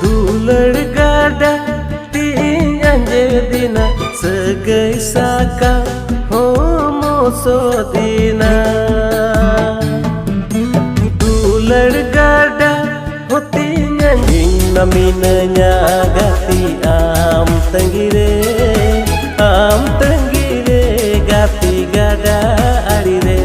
दुलड़ गाडा तीन अंजेदिना सगै साका हो मोसो दीना दुलड़ गाडा हो तीन अंजिना मिनanya gati am tanggire gati gada arire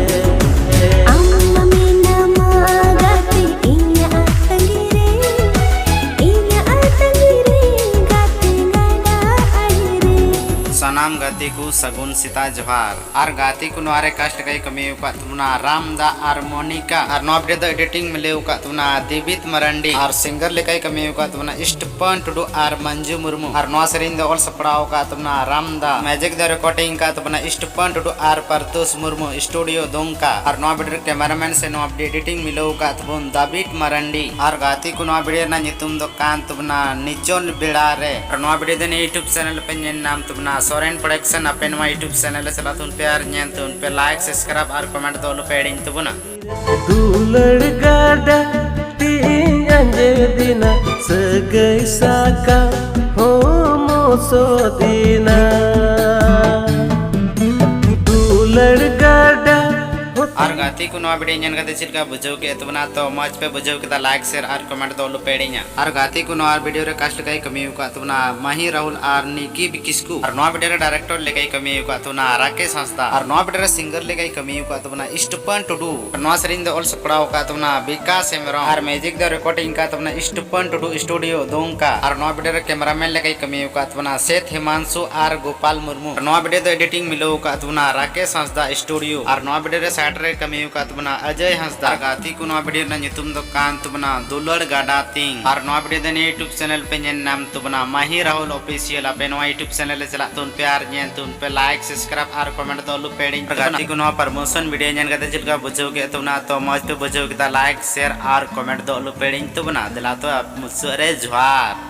सनाम गाती को सगुन सीता जोहार और गाती को नारे कास्ट कई कमी उका तुमना रामदा और मोनिका और नॉबडे द एडिटिंग में ले उका तुमना दिवित मरंडी और सिंगर ले कई कमी उका तुमना इष्टपन टुडू और मंजू मुर्मू और नौ सरिंग द ऑल सपड़ाओ का तुमना रामदा मैजिक द रिकॉर्डिंग का तुमना इष्टपन टुडू और परतुस मुर्मू स्टूडियो दोंका और नॉबडे कैमरामैन से नॉबडे एडिटिंग मिलो उका तुम दाबित मरंडी और गाती को नॉबडे ना नितुम दो कान तुमना निचोन बिड़ारे और नॉबडे द यूट्यूब चैनल पे नाम तुमना सोरेन प्रोडक्शन अपन यूट्यूब चैनल से लातुन पे आर न्यंतुन पे लाइक सब्सक्राइब और कमेंट दो लो पेडिंग तुबुना दुलड़ गाडा तीन अंजेदिना सगै साका हो मोसो दीना दुलड़ गाडा और गाती को नवा वीडियो जन गते चिलका बुझो के तुबना तो मच पे बुझो के लाइक शेयर और कमेंट दो लो पेडिंगा और गाती को नवा वीडियो रे कास्ट कई कमी का तुबना माही राहुल और निकी बिकिस्कू और नवा वीडियो रे डायरेक्टर ले कई कमी का तुबना राकेश हंसदा और नवा वीडियो रे सिंगर ले कई कमी का तुबना इष्टपन टुडू नवा सरिंग द ऑल सपड़ाओ का तुबना विकास हेमरम और मैजिक द रिकॉर्डिंग का तुबना इष्टपन टुडू स्टूडियो दोंका और नवा वीडियो रे कैमरामैन ले कई कमी का तुबना सेठ हिमांशु और गोपाल मुर्मू और नवा वीडियो द एडिटिंग मिलो का तुबना राकेश हंसदा स्टूडियो और नवा वीडियो रे साइड कमी का तुमना अजय हंसदा गाती को नवा वीडियो ना नितुम दो कान तुमना दुलड़ गाडा तिंग और नवा वीडियो दने यूट्यूब चैनल पे जन नाम तुमना माही राहुल ऑफिशियल अपे नवा यूट्यूब चैनल चला तुन पे आर जन तुन पे लाइक सब्सक्राइब और कमेंट दो लो पेडिंग गाती को नवा प्रमोशन वीडियो जन गते चिलका बुझो के तुमना तो मस्त बुझो के लाइक शेयर और कमेंट दो लो पेडिंग तुमना दिला तो मुसरे जोहार।